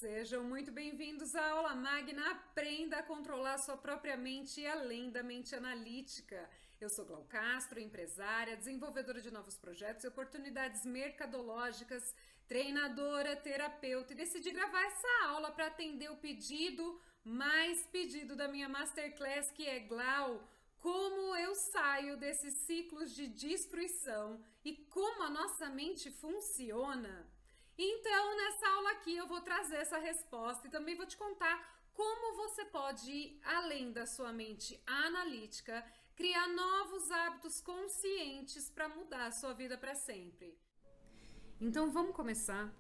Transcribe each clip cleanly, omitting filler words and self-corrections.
Sejam muito bem-vindos à aula magna Aprenda a controlar sua própria mente e além da mente analítica. Eu sou Glau Castro, empresária, desenvolvedora de novos projetos e oportunidades mercadológicas, treinadora, terapeuta e decidi gravar essa aula para atender o mais pedido da minha Masterclass, que é Glau, como eu saio desses ciclos de destruição e como a nossa mente funciona. Então, nessa aula aqui eu vou trazer essa resposta e também vou te contar como você pode ir além da sua mente analítica, criar novos hábitos conscientes para mudar a sua vida para sempre. Então, vamos começar.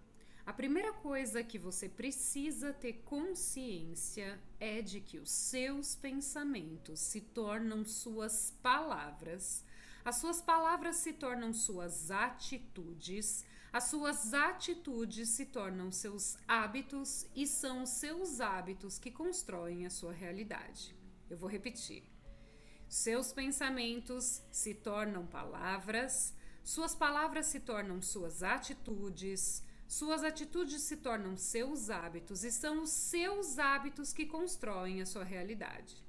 A primeira coisa que você precisa ter consciência é de que os seus pensamentos se tornam suas palavras, as suas palavras se tornam suas atitudes, as suas atitudes se tornam seus hábitos e são os seus hábitos que constroem a sua realidade. Eu vou repetir. Seus pensamentos se tornam palavras, suas palavras se tornam suas atitudes se tornam seus hábitos e são os seus hábitos que constroem a sua realidade.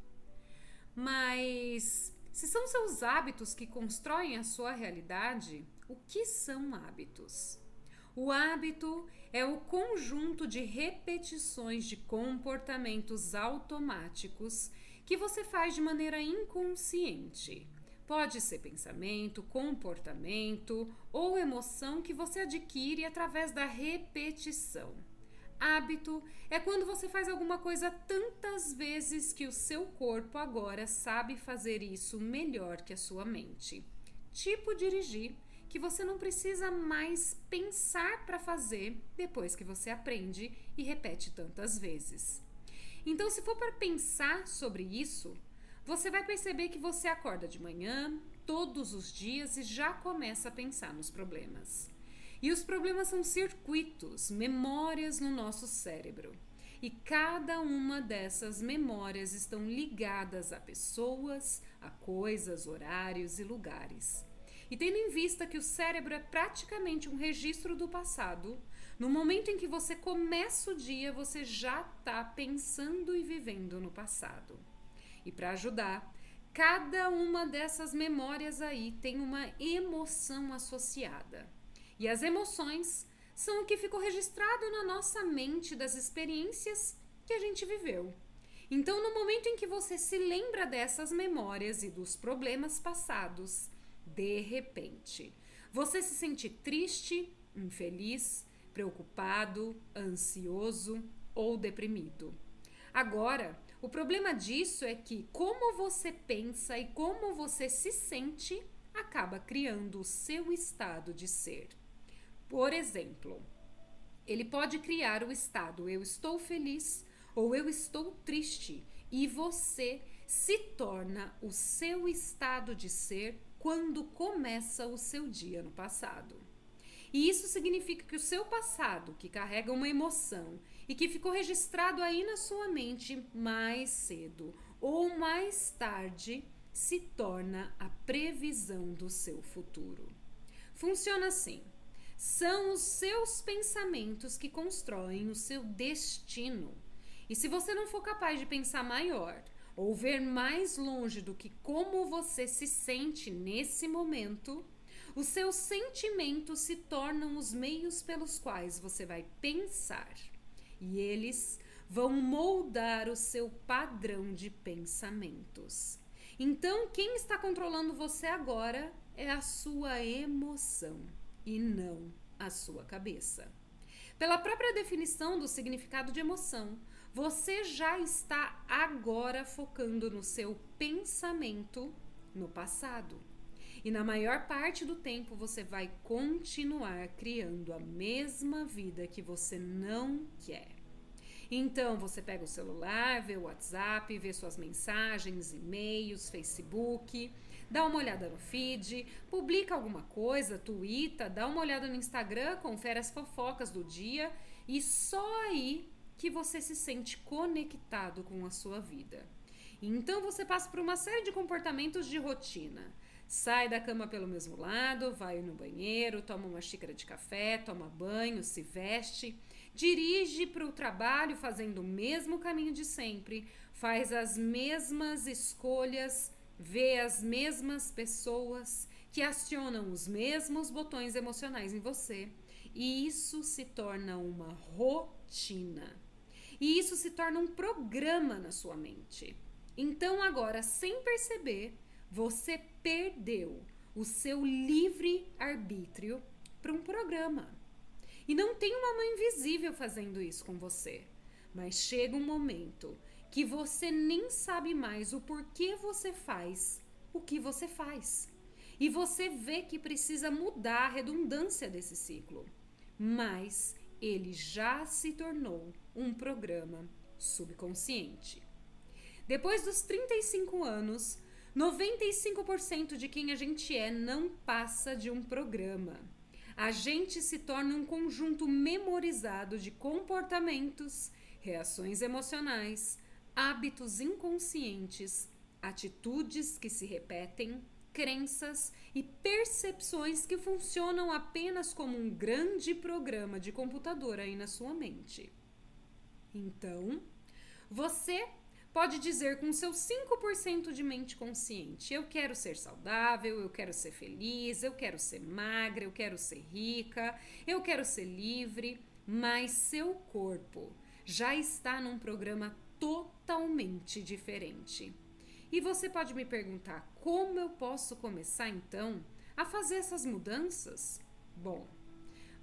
Mas se são seus hábitos que constroem a sua realidade, o que são hábitos? O hábito é o conjunto de repetições de comportamentos automáticos que você faz de maneira inconsciente. Pode ser pensamento, comportamento ou emoção que você adquire através da repetição. Hábito é quando você faz alguma coisa tantas vezes que o seu corpo agora sabe fazer isso melhor que a sua mente. Tipo dirigir, que você não precisa mais pensar para fazer depois que você aprende e repete tantas vezes. Então, se for para pensar sobre isso, você vai perceber que você acorda de manhã, todos os dias, e já começa a pensar nos problemas. E os problemas são circuitos, memórias no nosso cérebro. E cada uma dessas memórias estão ligadas a pessoas, a coisas, horários e lugares. E tendo em vista que o cérebro é praticamente um registro do passado, no momento em que você começa o dia, você já está pensando e vivendo no passado. E para ajudar, cada uma dessas memórias aí tem uma emoção associada. E as emoções são o que ficou registrado na nossa mente das experiências que a gente viveu. Então, no momento em que você se lembra dessas memórias e dos problemas passados, de repente, você se sente triste, infeliz, preocupado, ansioso ou deprimido. Agora, o problema disso é que como você pensa e como você se sente acaba criando o seu estado de ser. Por exemplo, ele pode criar o estado eu estou feliz ou eu estou triste e você se torna o seu estado de ser quando começa o seu dia no passado. E isso significa que o seu passado, que carrega uma emoção e que ficou registrado aí na sua mente mais cedo ou mais tarde, se torna a previsão do seu futuro. Funciona assim. São os seus pensamentos que constroem o seu destino. E se você não for capaz de pensar maior ou ver mais longe do que como você se sente nesse momento, os seus sentimentos se tornam os meios pelos quais você vai pensar. E eles vão moldar o seu padrão de pensamentos. Então, quem está controlando você agora é a sua emoção e não a sua cabeça. Pela própria definição do significado de emoção, você já está agora focando no seu pensamento no passado. E na maior parte do tempo você vai continuar criando a mesma vida que você não quer. Então você pega o celular, vê o WhatsApp, vê suas mensagens, e-mails, Facebook, dá uma olhada no feed, publica alguma coisa, tuita, dá uma olhada no Instagram, confere as fofocas do dia e só aí que você se sente conectado com a sua vida. Então você passa por uma série de comportamentos de rotina. Sai da cama pelo mesmo lado, vai no banheiro, toma uma xícara de café, toma banho, se veste, dirige para o trabalho fazendo o mesmo caminho de sempre, faz as mesmas escolhas, vê as mesmas pessoas que acionam os mesmos botões emocionais em você. E isso se torna uma rotina. E isso se torna um programa na sua mente. Então agora, sem perceber, você perdeu o seu livre arbítrio para um programa. E não tem uma mão invisível fazendo isso com você. Mas chega um momento que você nem sabe mais o porquê você faz o que você faz. E você vê que precisa mudar a redundância desse ciclo. Mas ele já se tornou um programa subconsciente. Depois dos 35 anos, 95% de quem a gente é não passa de um programa. A gente se torna um conjunto memorizado de comportamentos, reações emocionais, hábitos inconscientes, atitudes que se repetem, crenças e percepções que funcionam apenas como um grande programa de computador aí na sua mente. Então, você pode dizer com seus 5% de mente consciente: eu quero ser saudável, eu quero ser feliz, eu quero ser magra, eu quero ser rica, eu quero ser livre, mas seu corpo já está num programa totalmente diferente. E você pode me perguntar: como eu posso começar então a fazer essas mudanças? Bom,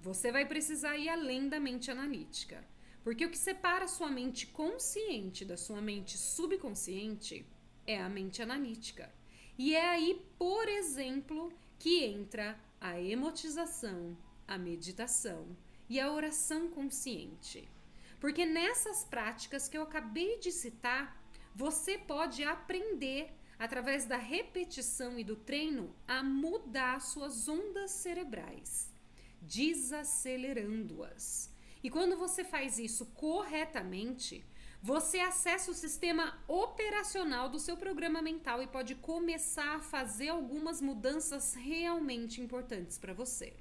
você vai precisar ir além da mente analítica. Porque o que separa a sua mente consciente da sua mente subconsciente é a mente analítica. E é aí, por exemplo, que entra a emotização, a meditação e a oração consciente. Porque nessas práticas que eu acabei de citar, você pode aprender, através da repetição e do treino, a mudar suas ondas cerebrais, desacelerando-as. E quando você faz isso corretamente, você acessa o sistema operacional do seu programa mental e pode começar a fazer algumas mudanças realmente importantes para você.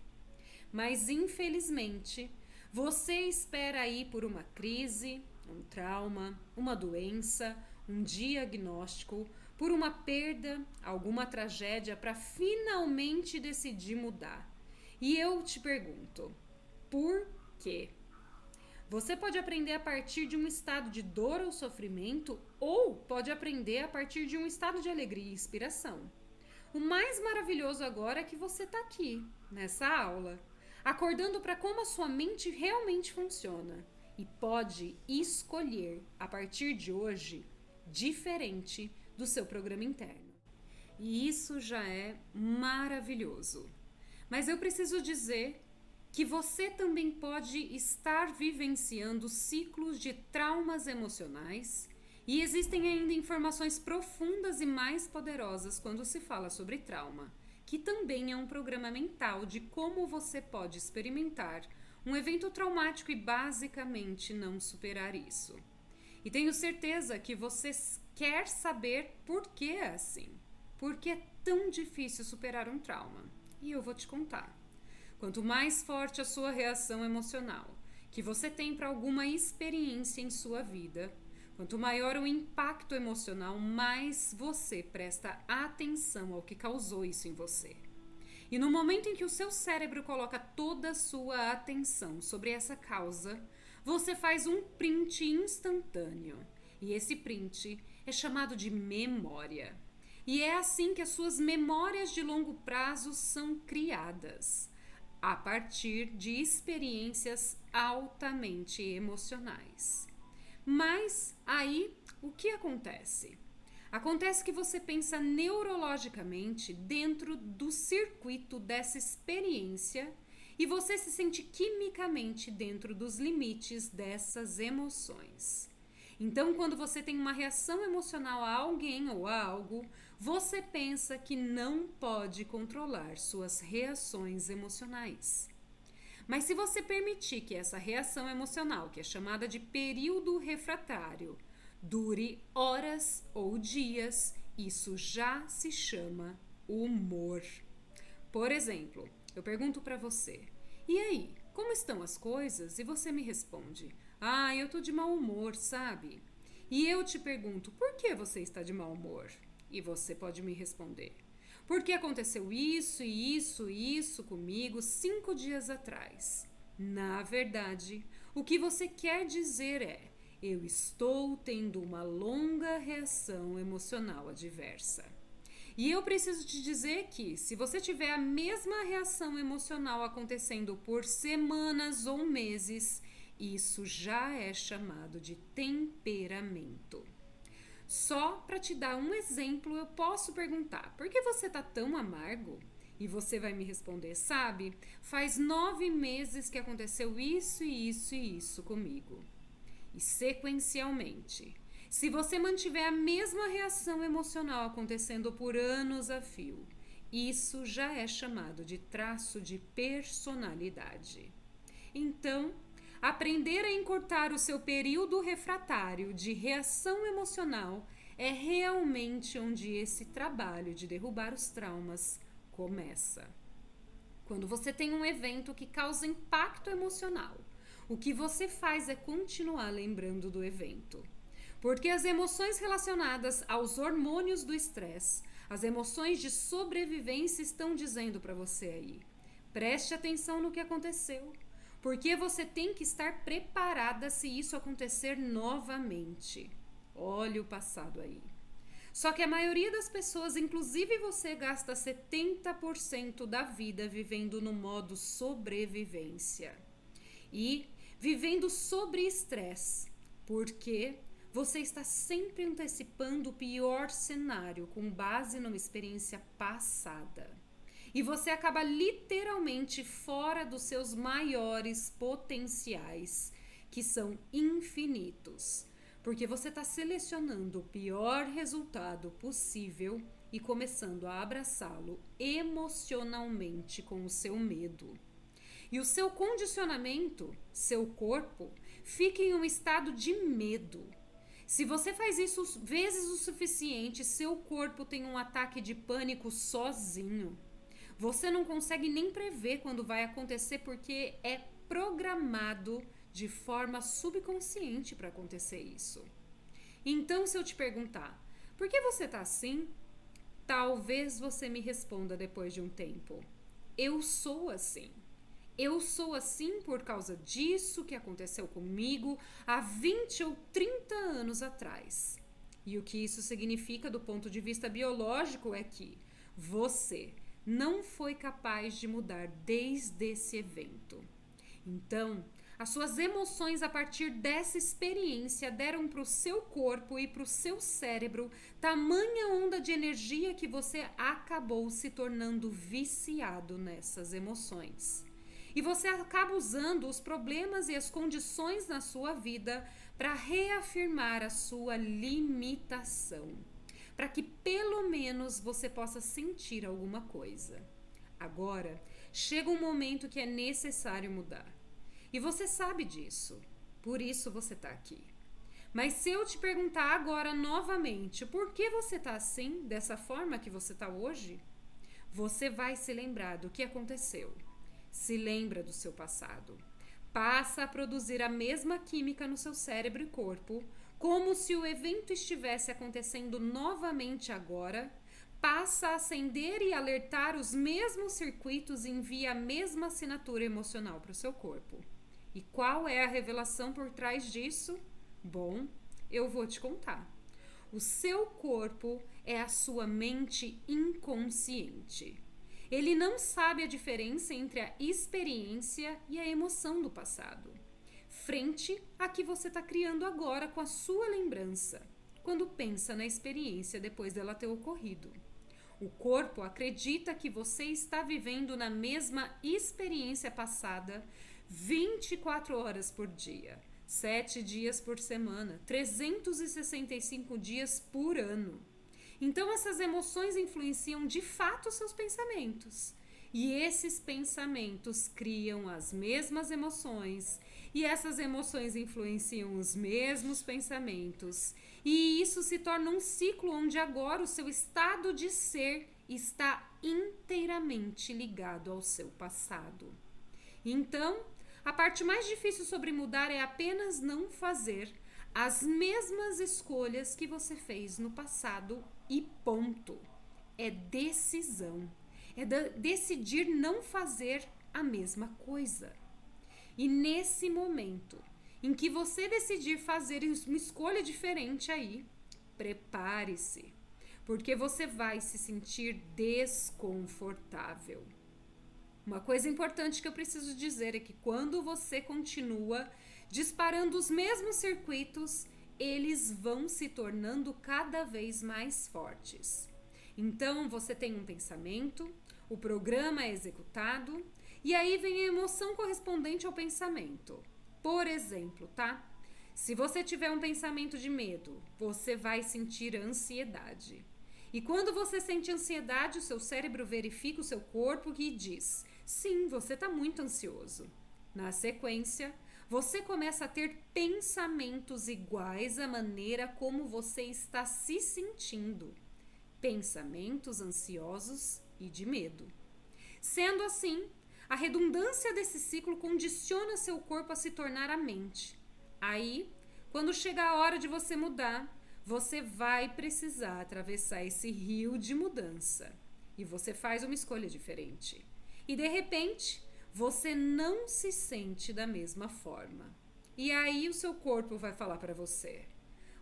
Mas, infelizmente, você espera aí por uma crise, um trauma, uma doença, um diagnóstico, por uma perda, alguma tragédia para finalmente decidir mudar. E eu te pergunto, por quê? Você pode aprender a partir de um estado de dor ou sofrimento, ou pode aprender a partir de um estado de alegria e inspiração. O mais maravilhoso agora é que você está aqui, nessa aula, acordando para como a sua mente realmente funciona e pode escolher, a partir de hoje, diferente do seu programa interno. E isso já é maravilhoso. Mas eu preciso dizer que você também pode estar vivenciando ciclos de traumas emocionais e existem ainda informações profundas e mais poderosas quando se fala sobre trauma, que também é um programa mental de como você pode experimentar um evento traumático e basicamente não superar isso. E tenho certeza que você quer saber por que é assim, por que é tão difícil superar um trauma. E eu vou te contar. Quanto mais forte a sua reação emocional que você tem para alguma experiência em sua vida, quanto maior o impacto emocional, mais você presta atenção ao que causou isso em você. E no momento em que o seu cérebro coloca toda a sua atenção sobre essa causa, você faz um print instantâneo. E esse print é chamado de memória. E é assim que as suas memórias de longo prazo são criadas, a partir de experiências altamente emocionais. Mas aí, o que acontece? Acontece que você pensa neurologicamente dentro do circuito dessa experiência e você se sente quimicamente dentro dos limites dessas emoções. Então, quando você tem uma reação emocional a alguém ou a algo, você pensa que não pode controlar suas reações emocionais. Mas se você permitir que essa reação emocional, que é chamada de período refratário, dure horas ou dias, isso já se chama humor. Por exemplo, eu pergunto para você: e aí, como estão as coisas? E você me responde: eu tô de mau humor, sabe? E eu te pergunto: por que você está de mau humor? E você pode me responder: porque aconteceu isso e isso e isso comigo 5 dias atrás. Na verdade, o que você quer dizer é: eu estou tendo uma longa reação emocional adversa. E eu preciso te dizer que, se você tiver a mesma reação emocional acontecendo por semanas ou meses, isso já é chamado de temperamento. Só para te dar um exemplo, eu posso perguntar: por que você tá tão amargo? E você vai me responder: sabe, faz 9 meses que aconteceu isso e isso e isso comigo. E sequencialmente, se você mantiver a mesma reação emocional acontecendo por anos a fio, isso já é chamado de traço de personalidade. Então, aprender a encurtar o seu período refratário de reação emocional é realmente onde esse trabalho de derrubar os traumas começa. Quando você tem um evento que causa impacto emocional, o que você faz é continuar lembrando do evento. Porque as emoções relacionadas aos hormônios do estresse, as emoções de sobrevivência estão dizendo para você aí: preste atenção no que aconteceu, porque você tem que estar preparada se isso acontecer novamente. Olhe o passado aí. Só que a maioria das pessoas, inclusive você, gasta 70% da vida vivendo no modo sobrevivência. E vivendo sobre estresse, porque você está sempre antecipando o pior cenário com base numa experiência passada. E você acaba literalmente fora dos seus maiores potenciais, que são infinitos, porque você está selecionando o pior resultado possível e começando a abraçá-lo emocionalmente com o seu medo. E o seu condicionamento, seu corpo, fica em um estado de medo. Se você faz isso vezes o suficiente, seu corpo tem um ataque de pânico sozinho. Você não consegue nem prever quando vai acontecer porque é programado de forma subconsciente para acontecer isso. Então, se eu te perguntar: por que você está assim? Talvez você me responda depois de um tempo: eu sou assim. Eu sou assim por causa disso que aconteceu comigo há 20 ou 30 anos atrás. E o que isso significa do ponto de vista biológico é que você não foi capaz de mudar desde esse evento. Então, as suas emoções a partir dessa experiência deram para o seu corpo e para o seu cérebro tamanha onda de energia que você acabou se tornando viciado nessas emoções. E você acaba usando os problemas e as condições na sua vida para reafirmar a sua limitação, para que pelo menos você possa sentir alguma coisa. Agora, chega um momento que é necessário mudar. E você sabe disso, por isso você está aqui. Mas se eu te perguntar agora novamente por que você está assim, dessa forma que você está hoje, você vai se lembrar do que aconteceu. Se lembra do seu passado. Passa a produzir a mesma química no seu cérebro e corpo, como se o evento estivesse acontecendo novamente agora. Passa a acender e alertar os mesmos circuitos e envia a mesma assinatura emocional para o seu corpo. E qual é a revelação por trás disso? Bom, eu vou te contar. O seu corpo é a sua mente inconsciente. Ele não sabe a diferença entre a experiência e a emoção do passado, frente à que você está criando agora com a sua lembrança, quando pensa na experiência depois dela ter ocorrido. O corpo acredita que você está vivendo na mesma experiência passada 24 horas por dia, 7 dias por semana, 365 dias por ano. Então essas emoções influenciam de fato os seus pensamentos. E esses pensamentos criam as mesmas emoções. E essas emoções influenciam os mesmos pensamentos. E isso se torna um ciclo onde agora o seu estado de ser está inteiramente ligado ao seu passado. Então, A parte mais difícil sobre mudar é apenas não fazer as mesmas escolhas que você fez no passado e ponto. É decisão. É decidir não fazer a mesma coisa. E nesse momento em que você decidir fazer uma escolha diferente aí, prepare-se, porque você vai se sentir desconfortável. Uma coisa importante que eu preciso dizer é que quando você continua disparando os mesmos circuitos, eles vão se tornando cada vez mais fortes. Então você tem um pensamento, o programa é executado e aí vem a emoção correspondente ao pensamento. Por exemplo, tá? Se você tiver um pensamento de medo, você vai sentir ansiedade. E quando você sente ansiedade, o seu cérebro verifica o seu corpo e diz: sim, você está muito ansioso. Na sequência, você começa a ter pensamentos iguais à maneira como você está se sentindo. Pensamentos ansiosos e de medo. Sendo assim, a redundância desse ciclo condiciona seu corpo a se tornar a mente. Aí, quando chega a hora de você mudar, você vai precisar atravessar esse rio de mudança. E você faz uma escolha diferente. E de repente, você não se sente da mesma forma. E aí o seu corpo vai falar para você: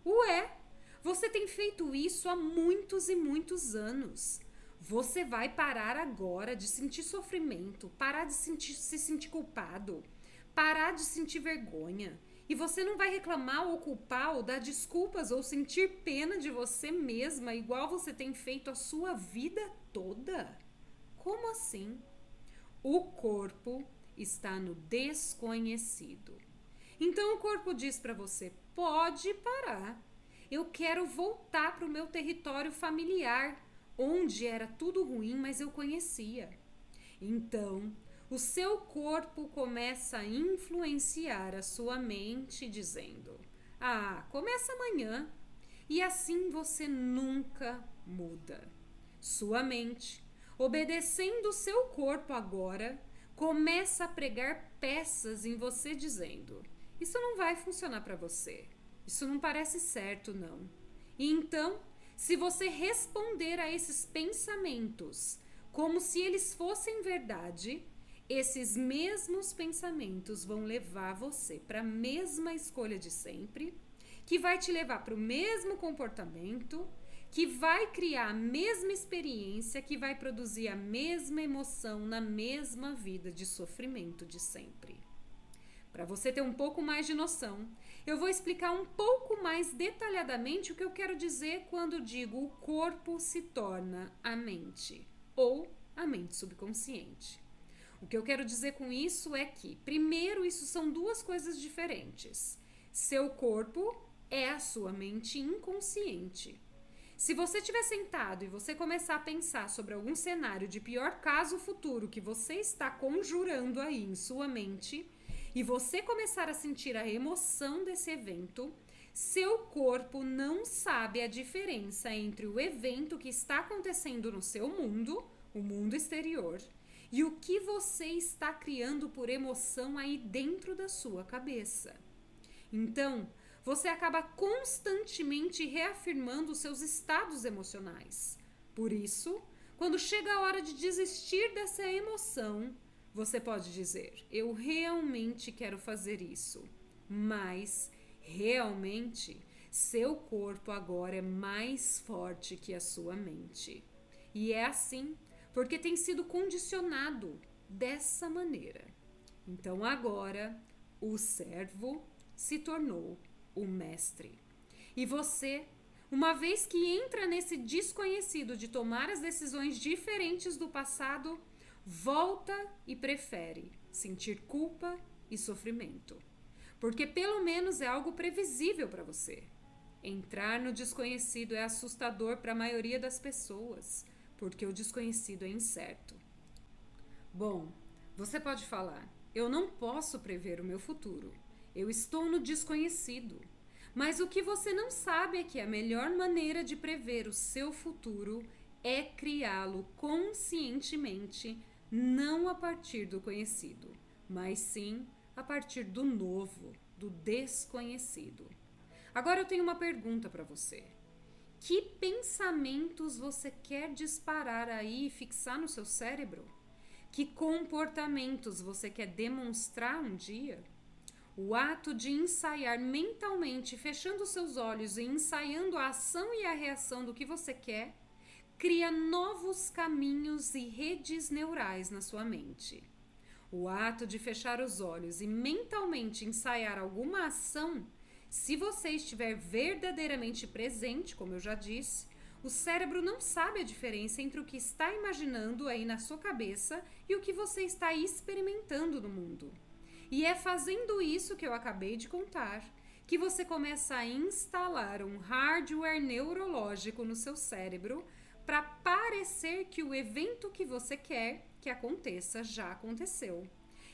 ué, você tem feito isso há muitos e muitos anos. Você vai parar agora de sentir sofrimento, parar de se sentir culpado, parar de sentir vergonha. E você não vai reclamar ou culpar ou dar desculpas ou sentir pena de você mesma igual você tem feito a sua vida toda? Como assim? O corpo está no desconhecido. Então o corpo diz para você: pode parar. Eu quero voltar para o meu território familiar, onde era tudo ruim, mas eu conhecia. Então, o seu corpo começa a influenciar a sua mente, dizendo: ah, começa amanhã. E assim você nunca muda. Sua mente, obedecendo o seu corpo agora, começa a pregar peças em você, dizendo: isso não vai funcionar para você. Isso não parece certo, não. E então, se você responder a esses pensamentos como se eles fossem verdade, esses mesmos pensamentos vão levar você para a mesma escolha de sempre, que vai te levar para o mesmo comportamento, que vai criar a mesma experiência, que vai produzir a mesma emoção na mesma vida de sofrimento de sempre. Para você ter um pouco mais de noção, eu vou explicar um pouco mais detalhadamente o que eu quero dizer quando digo o corpo se torna a mente, ou a mente subconsciente. O que eu quero dizer com isso é que, primeiro, isso são duas coisas diferentes. Seu corpo é a sua mente inconsciente. Se você estiver sentado e você começar a pensar sobre algum cenário de pior caso futuro que você está conjurando aí em sua mente, e você começar a sentir a emoção desse evento, seu corpo não sabe a diferença entre o evento que está acontecendo no seu mundo, o mundo exterior, e o que você está criando por emoção aí dentro da sua cabeça. Então, você acaba constantemente reafirmando os seus estados emocionais. Por isso, quando chega a hora de desistir dessa emoção, você pode dizer: eu realmente quero fazer isso, mas realmente seu corpo agora é mais forte que a sua mente. E é assim porque tem sido condicionado dessa maneira. Então agora o servo se tornou o mestre. E você, uma vez que entra nesse desconhecido de tomar as decisões diferentes do passado, volta e prefere sentir culpa e sofrimento. Porque pelo menos é algo previsível para você. Entrar no desconhecido é assustador para a maioria das pessoas, porque o desconhecido é incerto. Bom, você pode falar: eu não posso prever o meu futuro. Eu estou no desconhecido. Mas o que você não sabe é que a melhor maneira de prever o seu futuro é criá-lo conscientemente, não a partir do conhecido, mas sim a partir do novo, do desconhecido. Agora eu tenho uma pergunta para você. Que pensamentos você quer disparar aí e fixar no seu cérebro? Que comportamentos você quer demonstrar um dia? O ato de ensaiar mentalmente, fechando seus olhos e ensaiando a ação e a reação do que você quer, cria novos caminhos e redes neurais na sua mente. O ato de fechar os olhos e mentalmente ensaiar alguma ação, se você estiver verdadeiramente presente, como eu já disse, o cérebro não sabe a diferença entre o que está imaginando aí na sua cabeça e o que você está experimentando no mundo. E é fazendo isso que eu acabei de contar que você começa a instalar um hardware neurológico no seu cérebro para parecer que o evento que você quer que aconteça já aconteceu.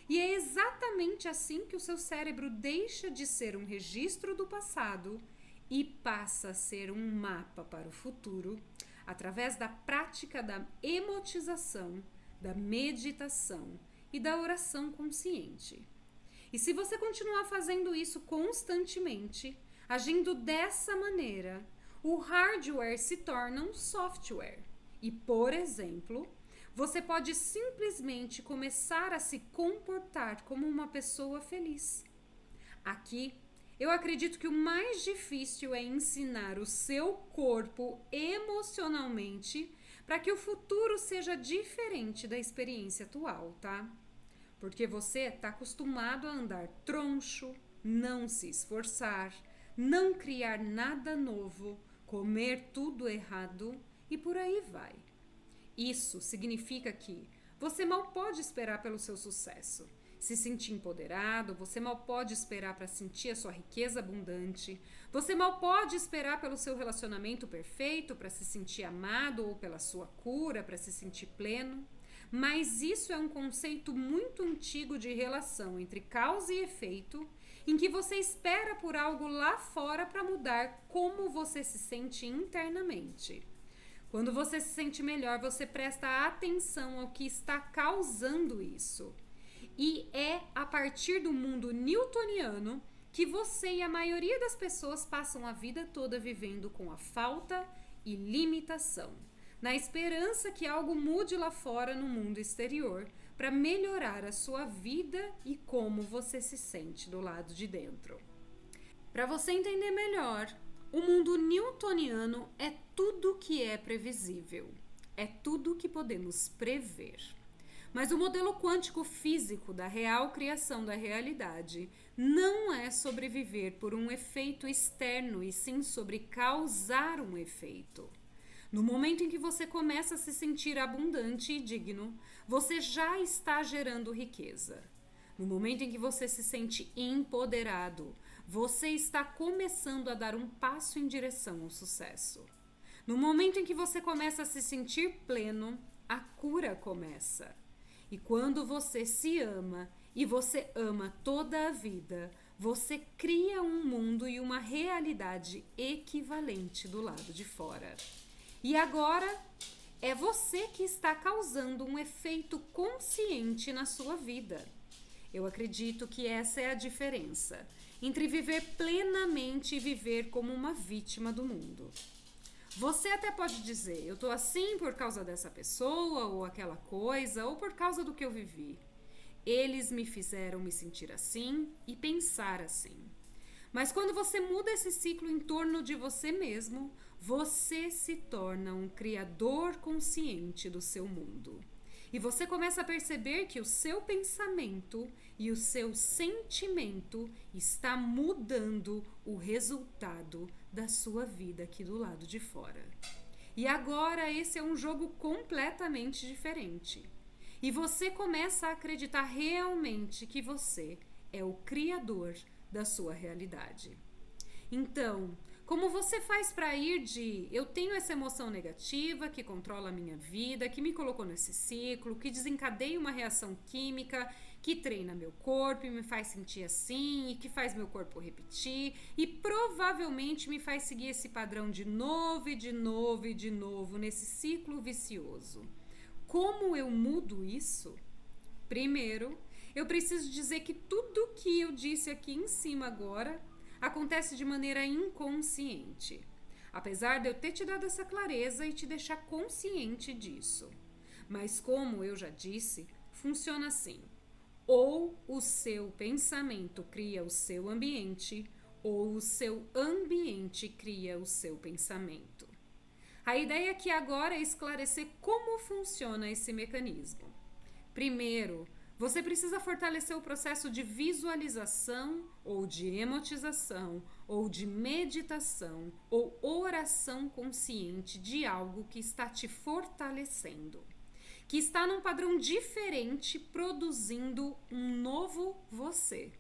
E é exatamente assim que o seu cérebro deixa de ser um registro do passado e passa a ser um mapa para o futuro através da prática da emotização, da meditação e da oração consciente. E se você continuar fazendo isso constantemente, agindo dessa maneira, o hardware se torna um software. E, por exemplo, você pode simplesmente começar a se comportar como uma pessoa feliz. Aqui, eu acredito que o mais difícil é ensinar o seu corpo emocionalmente para que o futuro seja diferente da experiência atual, tá? Porque você está acostumado a andar troncho, não se esforçar, não criar nada novo, comer tudo errado e por aí vai. Isso significa que você mal pode esperar pelo seu sucesso. Se sentir empoderado, você mal pode esperar para sentir a sua riqueza abundante. Você mal pode esperar pelo seu relacionamento perfeito para se sentir amado ou pela sua cura para se sentir pleno. Mas isso é um conceito muito antigo de relação entre causa e efeito, em que você espera por algo lá fora para mudar como você se sente internamente. Quando você se sente melhor, você presta atenção ao que está causando isso. E é a partir do mundo newtoniano que você e a maioria das pessoas passam a vida toda vivendo com a falta e limitação, na esperança que algo mude lá fora no mundo exterior para melhorar a sua vida e como você se sente do lado de dentro. Para você entender melhor, o mundo newtoniano é tudo que é previsível, é tudo que podemos prever. Mas o modelo quântico físico da real criação da realidade não é sobre viver por um efeito externo e sim sobre causar um efeito. No momento em que você começa a se sentir abundante e digno, você já está gerando riqueza. No momento em que você se sente empoderado, você está começando a dar um passo em direção ao sucesso. No momento em que você começa a se sentir pleno, a cura começa. E quando você se ama e você ama toda a vida, você cria um mundo e uma realidade equivalente do lado de fora. E agora é você que está causando um efeito consciente na sua vida. Eu acredito que essa é a diferença entre viver plenamente e viver como uma vítima do mundo. Você até pode dizer, eu tô assim por causa dessa pessoa ou aquela coisa, ou por causa do que eu vivi. Eles me fizeram me sentir assim e pensar assim. Mas quando você muda esse ciclo em torno de você mesmo, você se torna um criador consciente do seu mundo. E você começa a perceber que o seu pensamento e o seu sentimento está mudando o resultado da sua vida aqui do lado de fora. E agora esse é um jogo completamente diferente. E você começa a acreditar realmente que você é o criador da sua realidade. Então, como você faz para ir de eu tenho essa emoção negativa que controla a minha vida, que me colocou nesse ciclo, que desencadeia uma reação química, que treina meu corpo e me faz sentir assim, e que faz meu corpo repetir, e provavelmente me faz seguir esse padrão de novo e de novo e de novo, nesse ciclo vicioso. Como eu mudo isso? Primeiro, eu preciso dizer que tudo que eu disse aqui em cima agora acontece de maneira inconsciente. Apesar de eu ter te dado essa clareza e te deixar consciente disso. Mas como eu já disse, funciona assim. Ou o seu pensamento cria o seu ambiente, ou o seu ambiente cria o seu pensamento. A ideia aqui agora é esclarecer como funciona esse mecanismo. Primeiro, você precisa fortalecer o processo de visualização, ou de emotização, ou de meditação, ou oração consciente de algo que está te fortalecendo, que está num padrão diferente, produzindo um novo você.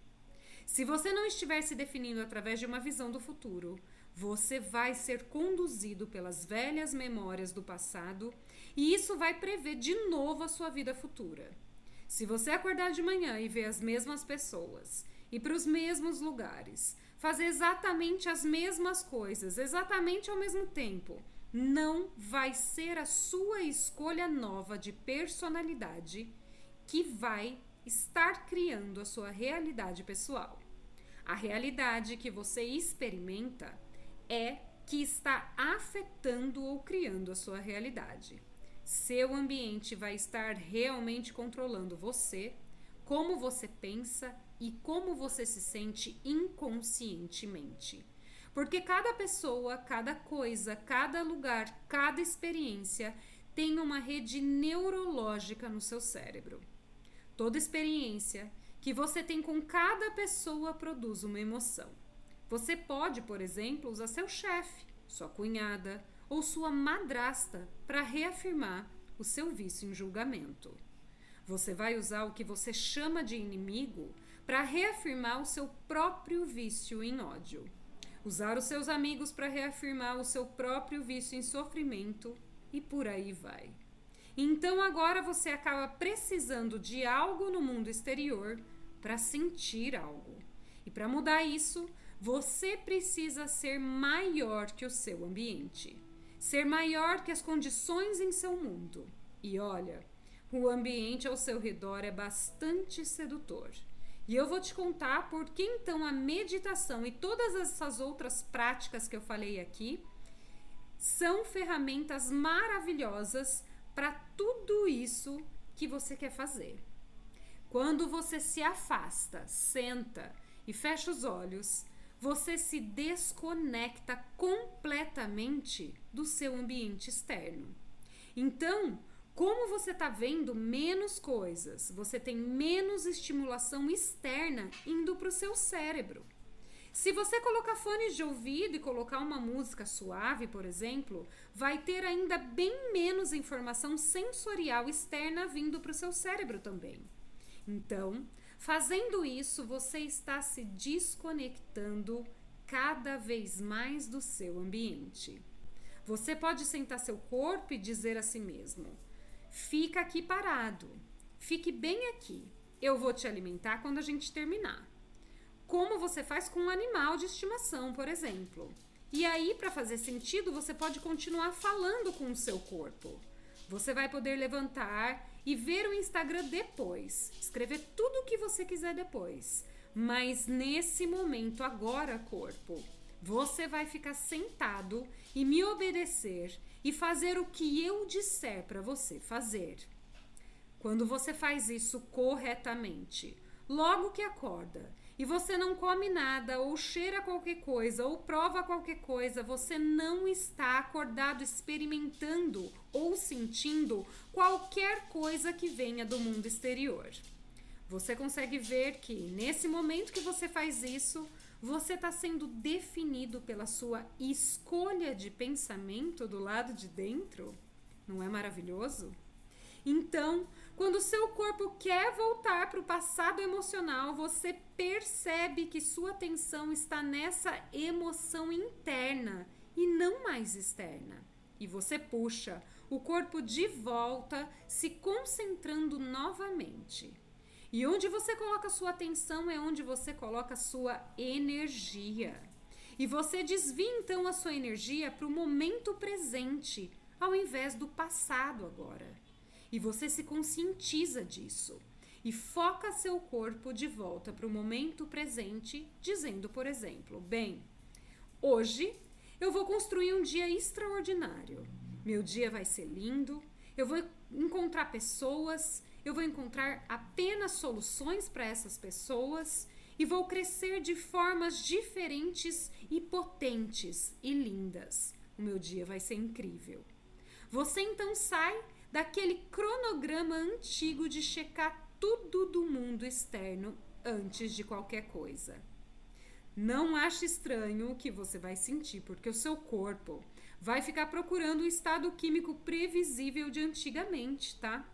Se você não estiver se definindo através de uma visão do futuro, você vai ser conduzido pelas velhas memórias do passado e isso vai prever de novo a sua vida futura. Se você acordar de manhã e ver as mesmas pessoas, ir para os mesmos lugares, fazer exatamente as mesmas coisas, exatamente ao mesmo tempo, não vai ser a sua escolha nova de personalidade que vai estar criando a sua realidade pessoal. A realidade que você experimenta é que está afetando ou criando a sua realidade. Seu ambiente vai estar realmente controlando você, como você pensa e como você se sente inconscientemente. Porque cada pessoa, cada coisa, cada lugar, cada experiência tem uma rede neurológica no seu cérebro. Toda experiência que você tem com cada pessoa produz uma emoção. Você pode, por exemplo, usar seu chefe, sua cunhada ou sua madrasta para reafirmar o seu vício em julgamento. Você vai usar o que você chama de inimigo para reafirmar o seu próprio vício em ódio. Usar os seus amigos para reafirmar o seu próprio vício em sofrimento e por aí vai. Então agora você acaba precisando de algo no mundo exterior para sentir algo. E para mudar isso, você precisa ser maior que o seu ambiente. Ser maior que as condições em seu mundo. E olha, o ambiente ao seu redor é bastante sedutor. E eu vou te contar por que então a meditação e todas essas outras práticas que eu falei aqui são ferramentas maravilhosas para tudo isso que você quer fazer. Quando você se afasta, senta e fecha os olhos, você se desconecta completamente do seu ambiente externo. Então, como você está vendo menos coisas, você tem menos estimulação externa indo para o seu cérebro. Se você colocar fones de ouvido e colocar uma música suave, por exemplo, vai ter ainda bem menos informação sensorial externa vindo para o seu cérebro também. Então, fazendo isso, você está se desconectando cada vez mais do seu ambiente. Você pode sentar seu corpo e dizer a si mesmo: fica aqui parado, fique bem aqui, eu vou te alimentar quando a gente terminar. Como você faz com um animal de estimação, por exemplo. E aí, para fazer sentido, você pode continuar falando com o seu corpo. Você vai poder levantar e ver o Instagram depois, escrever tudo o que você quiser depois. Mas nesse momento, agora, corpo, você vai ficar sentado e me obedecer e fazer o que eu disser para você fazer. Quando você faz isso corretamente, logo que acorda, e você não come nada, ou cheira qualquer coisa, ou prova qualquer coisa, você não está acordado experimentando ou sentindo qualquer coisa que venha do mundo exterior. Você consegue ver que nesse momento que você faz isso, você está sendo definido pela sua escolha de pensamento do lado de dentro? Não é maravilhoso? Então, quando o seu corpo quer voltar para o passado emocional, você percebe que sua atenção está nessa emoção interna e não mais externa. E você puxa o corpo de volta, se concentrando novamente. E onde você coloca sua atenção é onde você coloca sua energia. E você desvia então a sua energia para o momento presente, ao invés do passado agora. E você se conscientiza disso. e foca seu corpo de volta para o momento presente, dizendo, por exemplo, bem, hoje eu vou construir um dia extraordinário. Meu dia vai ser lindo, eu vou encontrar pessoas, eu vou encontrar apenas soluções para essas pessoas e vou crescer de formas diferentes e potentes e lindas. O meu dia vai ser incrível. Você então sai daquele cronograma antigo de checar tudo do mundo externo antes de qualquer coisa. Não ache estranho o que você vai sentir, porque o seu corpo vai ficar procurando o estado químico previsível de antigamente, tá?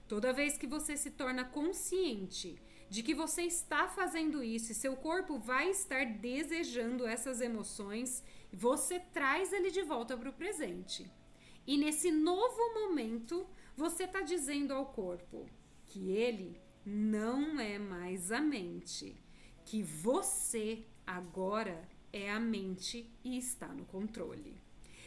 Toda vez que você se torna consciente de que você está fazendo isso e seu corpo vai estar desejando essas emoções, você traz ele de volta para o presente. E nesse novo momento, você está dizendo ao corpo que ele não é mais a mente, que você agora é a mente e está no controle.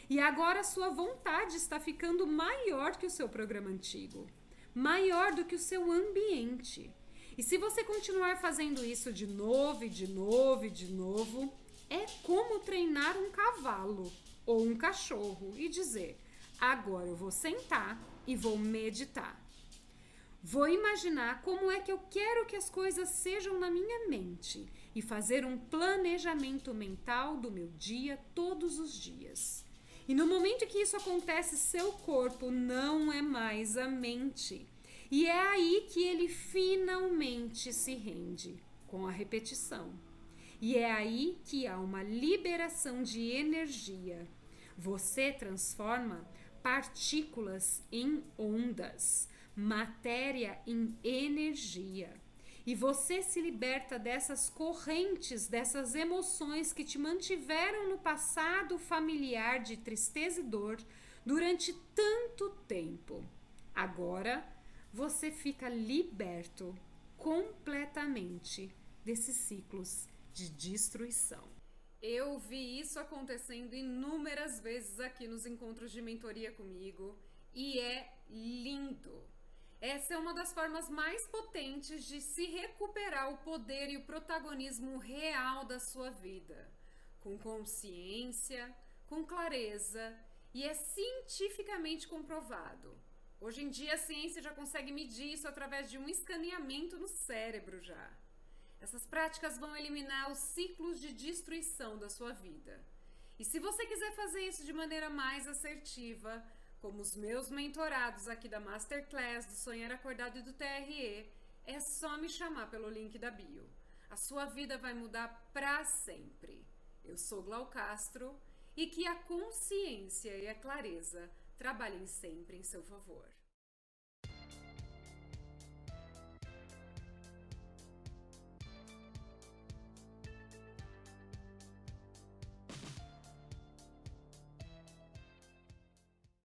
E agora a sua vontade está ficando maior que o seu programa antigo, maior do que o seu ambiente. E se você continuar fazendo isso de novo e de novo e de novo, é como treinar um cavalo ou um cachorro e dizer: agora eu vou sentar e vou meditar. Vou imaginar como é que eu quero que as coisas sejam na minha mente e fazer um planejamento mental do meu dia todos os dias. E no momento que isso acontece, seu corpo não é mais a mente. E é aí que ele finalmente se rende, com a repetição. E é aí que há uma liberação de energia. Você transforma partículas em ondas, matéria em energia. E você se liberta dessas correntes, dessas emoções que te mantiveram no passado familiar de tristeza e dor durante tanto tempo. Agora, você fica liberto completamente desses ciclos de destruição. Eu vi isso acontecendo inúmeras vezes aqui nos encontros de mentoria comigo e é lindo. Essa é uma das formas mais potentes de se recuperar o poder e o protagonismo real da sua vida, com consciência, com clareza, e é cientificamente comprovado. Hoje em dia a ciência já consegue medir isso através de um escaneamento no cérebro já. Essas práticas vão eliminar os ciclos de destruição da sua vida. E se você quiser fazer isso de maneira mais assertiva, como os meus mentorados aqui da Masterclass do Sonhar Acordado e do TRE, é só me chamar pelo link da bio. A sua vida vai mudar para sempre. Eu sou Glau Castro e que a consciência e a clareza trabalhem sempre em seu favor.